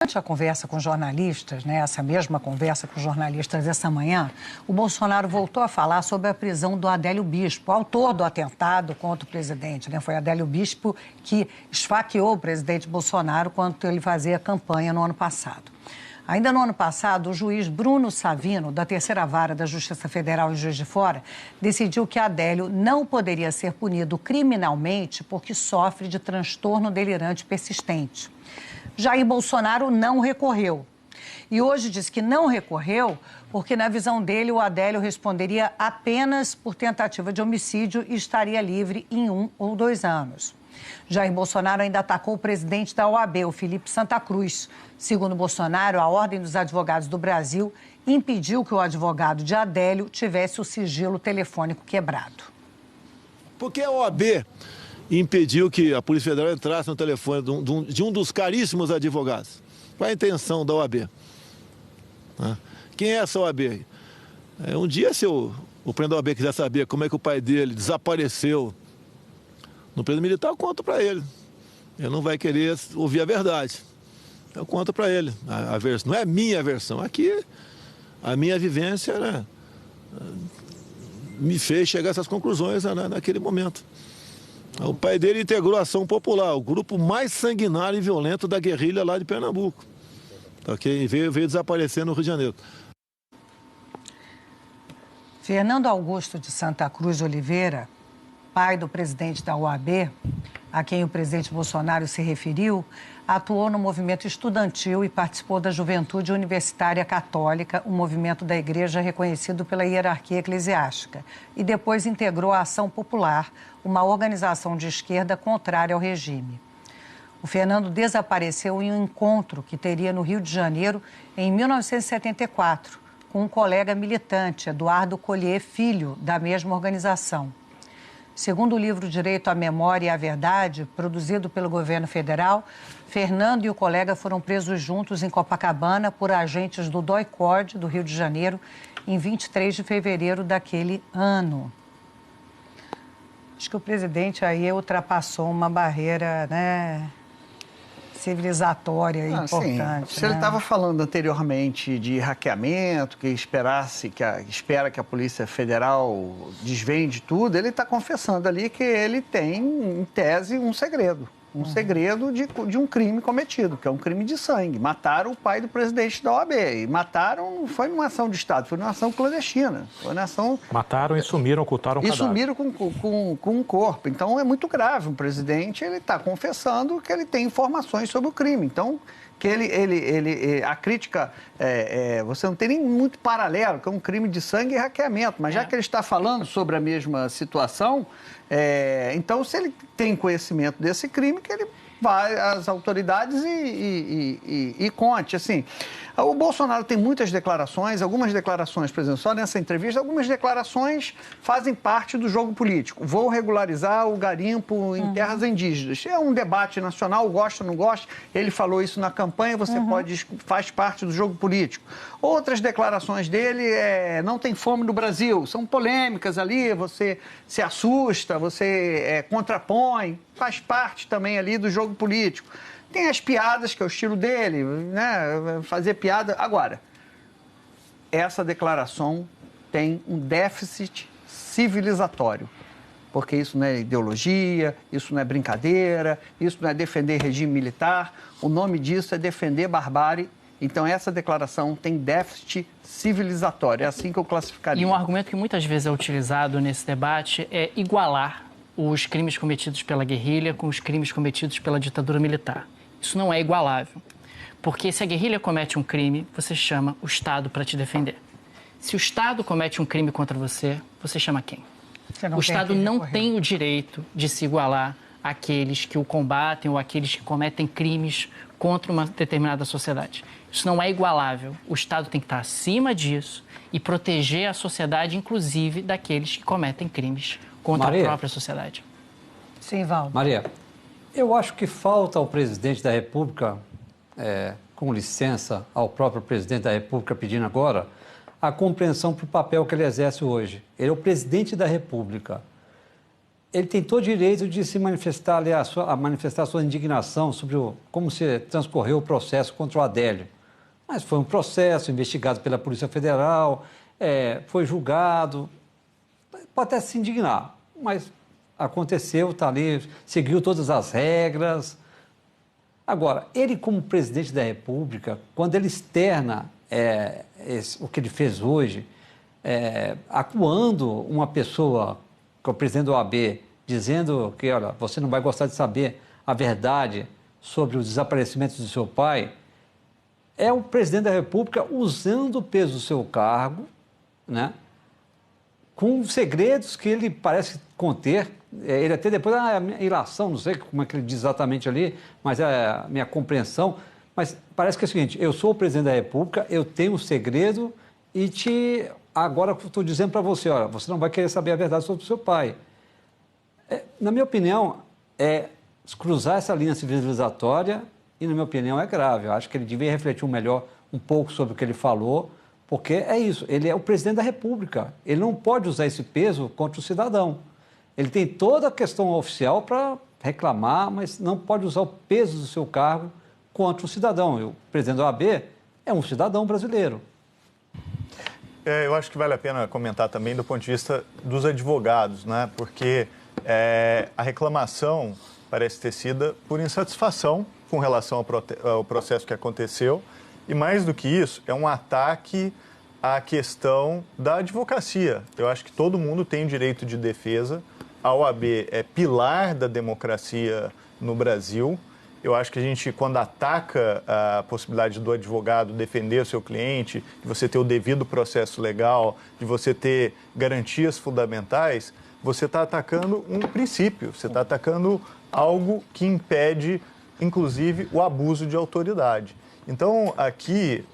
Durante a conversa com jornalistas, né, essa mesma conversa com jornalistas essa manhã, o Bolsonaro voltou a falar sobre a prisão do Adélio Bispo, autor do atentado contra o presidente, né? Foi Adélio Bispo que esfaqueou o presidente Bolsonaro quando ele fazia campanha no ano passado. Ainda no ano passado, o juiz Bruno Savino, da Terceira Vara da Justiça Federal em Juiz de Fora, decidiu que Adélio não poderia ser punido criminalmente porque sofre de transtorno delirante persistente. Jair Bolsonaro não recorreu. E hoje diz que não recorreu porque, na visão dele, o Adélio responderia apenas por tentativa de homicídio e estaria livre em 1 ou 2 anos. Jair Bolsonaro ainda atacou o presidente da OAB, o Felipe Santa Cruz. Segundo Bolsonaro, a Ordem dos Advogados do Brasil impediu que o advogado de Adélio tivesse o sigilo telefônico quebrado. Porque a OAB impediu que a Polícia Federal entrasse no telefone de um dos caríssimos advogados. Qual é a intenção da OAB? Quem é essa OAB? Um dia, se o presidente da OAB quiser saber como é que o pai dele desapareceu no período militar, eu conto para ele. Ele não vai querer ouvir a verdade. Eu conto para ele. A versão, não é a minha versão. Aqui, a minha vivência, né, me fez chegar a essas conclusões, né, naquele momento. O pai dele integrou a Ação Popular, o grupo mais sanguinário e violento da guerrilha lá de Pernambuco. Okay? Veio desaparecer no Rio de Janeiro. Fernando Augusto de Santa Cruz Oliveira, pai do presidente da OAB, a quem o presidente Bolsonaro se referiu, atuou no movimento estudantil e participou da Juventude Universitária Católica, um movimento da igreja reconhecido pela hierarquia eclesiástica, e depois integrou a Ação Popular, uma organização de esquerda contrária ao regime. O Fernando desapareceu em um encontro que teria no Rio de Janeiro em 1974, com um colega militante, Eduardo Collier Filho, da mesma organização. Segundo o livro Direito à Memória e à Verdade, produzido pelo governo federal, Fernando e o colega foram presos juntos em Copacabana por agentes do DOI-CORD, do Rio de Janeiro, em 23 de fevereiro daquele ano. Acho que o presidente aí ultrapassou uma barreira, né, civilizatória importante. Sim. Se ele estava falando anteriormente de hackeamento, que espera que a Polícia Federal desvende tudo, ele está confessando ali que ele tem, em tese, um segredo. Um segredo de um crime cometido, que é um crime de sangue. Mataram o pai do presidente da OAB. E mataram, não foi numa ação de Estado, foi numa ação clandestina. Foi numa ação... Mataram e sumiram, ocultaram o cadáver. E sumiram com o corpo. Então, é muito grave. O presidente, ele está confessando que ele tem informações sobre o crime. Então, que a crítica, você não tem nem muito paralelo, que é um crime de sangue e hackeamento. Mas já que ele está falando sobre a mesma situação, então, se ele tem conhecimento desse crime, que ele vai às autoridades e conte. Assim, o Bolsonaro tem muitas declarações, algumas declarações, por exemplo, só nessa entrevista, algumas declarações fazem parte do jogo político. Vou regularizar o garimpo em terras indígenas. É um debate nacional, gosta ou não gosta. Ele falou isso na campanha, você faz parte do jogo político. Outras declarações dele não tem fome no Brasil, são polêmicas ali, você se assusta, você contrapõe, faz parte também ali do jogo político. Tem as piadas, que é o estilo dele, né? Fazer piada. Agora, essa declaração tem um déficit civilizatório, porque isso não é ideologia, isso não é brincadeira, isso não é defender regime militar, o nome disso é defender barbárie. Então, essa declaração tem déficit civilizatório, é assim que eu classificaria. E um argumento que muitas vezes é utilizado nesse debate é igualar os crimes cometidos pela guerrilha com os crimes cometidos pela ditadura militar. Isso não é igualável, porque se a guerrilha comete um crime, você chama o Estado para te defender. Se o Estado comete um crime contra você, você chama quem? O Estado não tem o direito de se igualar àqueles que o combatem ou àqueles que cometem crimes contra uma determinada sociedade. Isso não é igualável. O Estado tem que estar acima disso e proteger a sociedade, inclusive, daqueles que cometem crimes contra a própria sociedade. Sim, Val. Maria, eu acho que falta ao presidente da República, com licença ao próprio presidente da República pedindo agora, a compreensão para o papel que ele exerce hoje. Ele é o presidente da República. ele tem todo o direito de se manifestar, ali, a manifestar a sua indignação sobre como se transcorreu o processo contra o Adélio. Mas foi um processo investigado pela Polícia Federal, foi julgado, pode até se indignar, mas aconteceu, está ali, seguiu todas as regras. Agora, ele como presidente da República, quando ele externa o que ele fez hoje, acuando uma pessoa, que é o presidente do OAB, dizendo que, olha, você não vai gostar de saber a verdade sobre o desaparecimento do seu pai, é o presidente da República usando o peso do seu cargo, né, com segredos que ele parece conter. Ele até depois, a minha ilação, não sei como é que ele diz exatamente ali, mas é a minha compreensão. Mas parece que é o seguinte, eu sou o presidente da República, eu tenho um segredo e agora estou dizendo para você, olha, você não vai querer saber a verdade sobre o seu pai. Na minha opinião, cruzar essa linha civilizatória e, na minha opinião, é grave. Eu acho que ele devia refletir um pouco sobre o que ele falou, porque é isso, ele é o presidente da República, ele não pode usar esse peso contra o cidadão. Ele tem toda a questão oficial para reclamar, mas não pode usar o peso do seu cargo contra o cidadão. E o presidente da OAB é um cidadão brasileiro. Eu acho que vale a pena comentar também do ponto de vista dos advogados, né? Porque a reclamação parece ter sido por insatisfação com relação ao processo que aconteceu. E mais do que isso, é um ataque à questão da advocacia. Eu acho que todo mundo tem direito de defesa. A OAB é pilar da democracia no Brasil. Eu acho que a gente, quando ataca a possibilidade do advogado defender o seu cliente, de você ter o devido processo legal, de você ter garantias fundamentais, você está atacando um princípio, você está atacando algo que impede, inclusive, o abuso de autoridade. Então, aqui,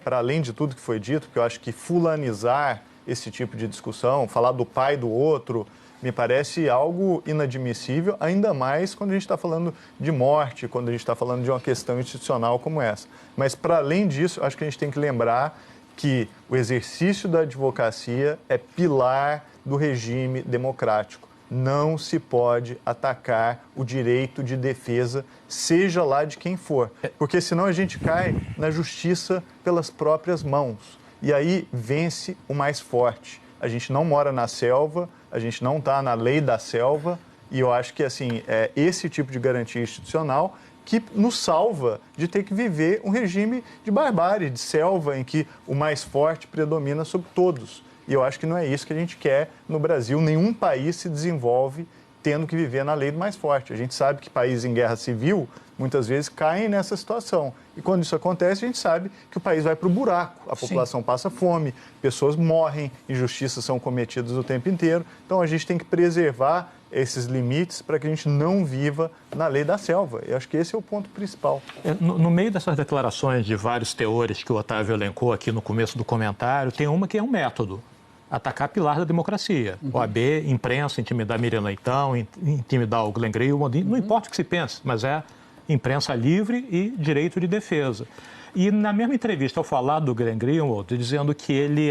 para além de tudo que foi dito, que eu acho que fulanizar esse tipo de discussão, falar do pai do outro, me parece algo inadmissível, ainda mais quando a gente está falando de morte, quando a gente está falando de uma questão institucional como essa. Mas, para além disso, acho que a gente tem que lembrar que o exercício da advocacia é pilar do regime democrático. Não se pode atacar o direito de defesa, seja lá de quem for, porque senão a gente cai na justiça pelas próprias mãos. E aí vence o mais forte. A gente não mora na selva, a gente não está na lei da selva, e eu acho que assim, é esse tipo de garantia institucional que nos salva de ter que viver um regime de barbárie, de selva, em que o mais forte predomina sobre todos. E eu acho que não é isso que a gente quer no Brasil. Nenhum país se desenvolve tendo que viver na lei do mais forte. A gente sabe que países em guerra civil, muitas vezes, caem nessa situação. E quando isso acontece, a gente sabe que o país vai para o buraco. A população passa fome, pessoas morrem, injustiças são cometidas o tempo inteiro. Então, a gente tem que preservar esses limites para que a gente não viva na lei da selva. Eu acho que esse é o ponto principal. No meio dessas declarações de vários teores que o Otávio elencou aqui no começo do comentário, tem uma que é um método. Atacar pilar da democracia. OAB, imprensa, intimidar Miriam Leitão, intimidar o Glenn Greenwald, não importa o que se pense, mas é imprensa livre e direito de defesa. E na mesma entrevista, ao falar do Glenn Greenwald, dizendo que ele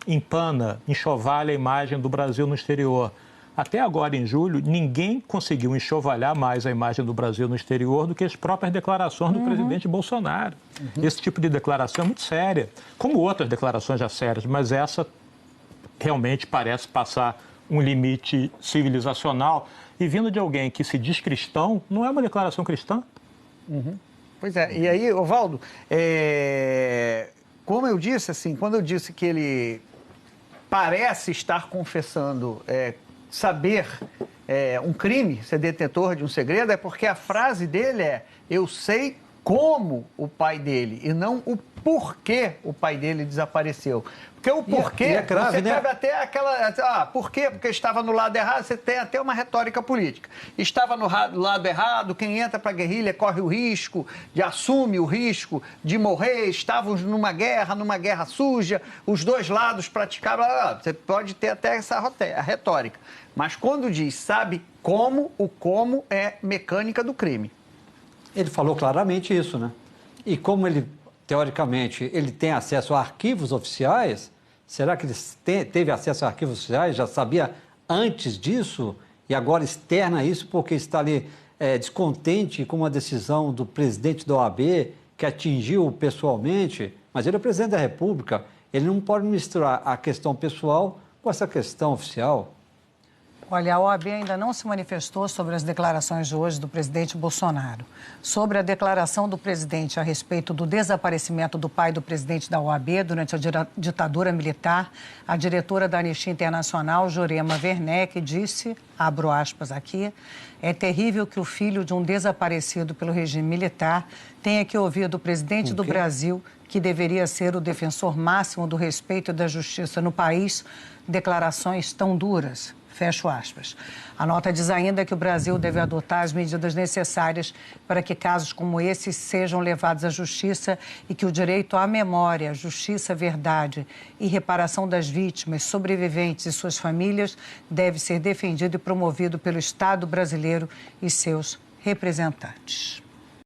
empana, enxovalha a imagem do Brasil no exterior. Até agora, em julho, ninguém conseguiu enxovalhar mais a imagem do Brasil no exterior do que as próprias declarações do presidente Bolsonaro. Esse tipo de declaração é muito séria, como outras declarações já sérias, mas essa realmente parece passar um limite civilizacional. E vindo de alguém que se diz cristão, não é uma declaração cristã? Pois é. E aí, Ovaldo, como eu disse, assim, quando eu disse que ele parece estar confessando saber um crime, ser detentor de um segredo, é porque a frase dele eu sei como o pai dele, e não o porquê o pai dele desapareceu. Porque o porquê, é grave, você né? teve até aquela... por quê? Porque estava no lado errado, você tem até uma retórica política. Estava no lado errado, quem entra para a guerrilha corre o risco, assume o risco de morrer, estavam numa guerra suja, os dois lados praticavam... Você pode ter até essa retórica. Mas quando diz, sabe como, o como é mecânica do crime. Ele falou claramente isso, né? E como ele, teoricamente, ele tem acesso a arquivos oficiais, será que ele teve acesso a arquivos oficiais, já sabia antes disso? e agora externa isso porque está ali descontente com uma decisão do presidente da OAB que atingiu pessoalmente, mas ele é o presidente da República, ele não pode misturar a questão pessoal com essa questão oficial. Olha, a OAB ainda não se manifestou sobre as declarações de hoje do presidente Bolsonaro. Sobre a declaração do presidente a respeito do desaparecimento do pai do presidente da OAB durante a ditadura militar, a diretora da Anistia Internacional, Jurema Werneck, disse, abro aspas aqui, é terrível que o filho de um desaparecido pelo regime militar tenha que ouvir do presidente do Brasil, que deveria ser o defensor máximo do respeito e da justiça no país, declarações tão duras. Fecho aspas. A nota diz ainda que o Brasil deve adotar as medidas necessárias para que casos como esses sejam levados à justiça e que o direito à memória, justiça, verdade e reparação das vítimas, sobreviventes e suas famílias deve ser defendido e promovido pelo Estado brasileiro e seus representantes.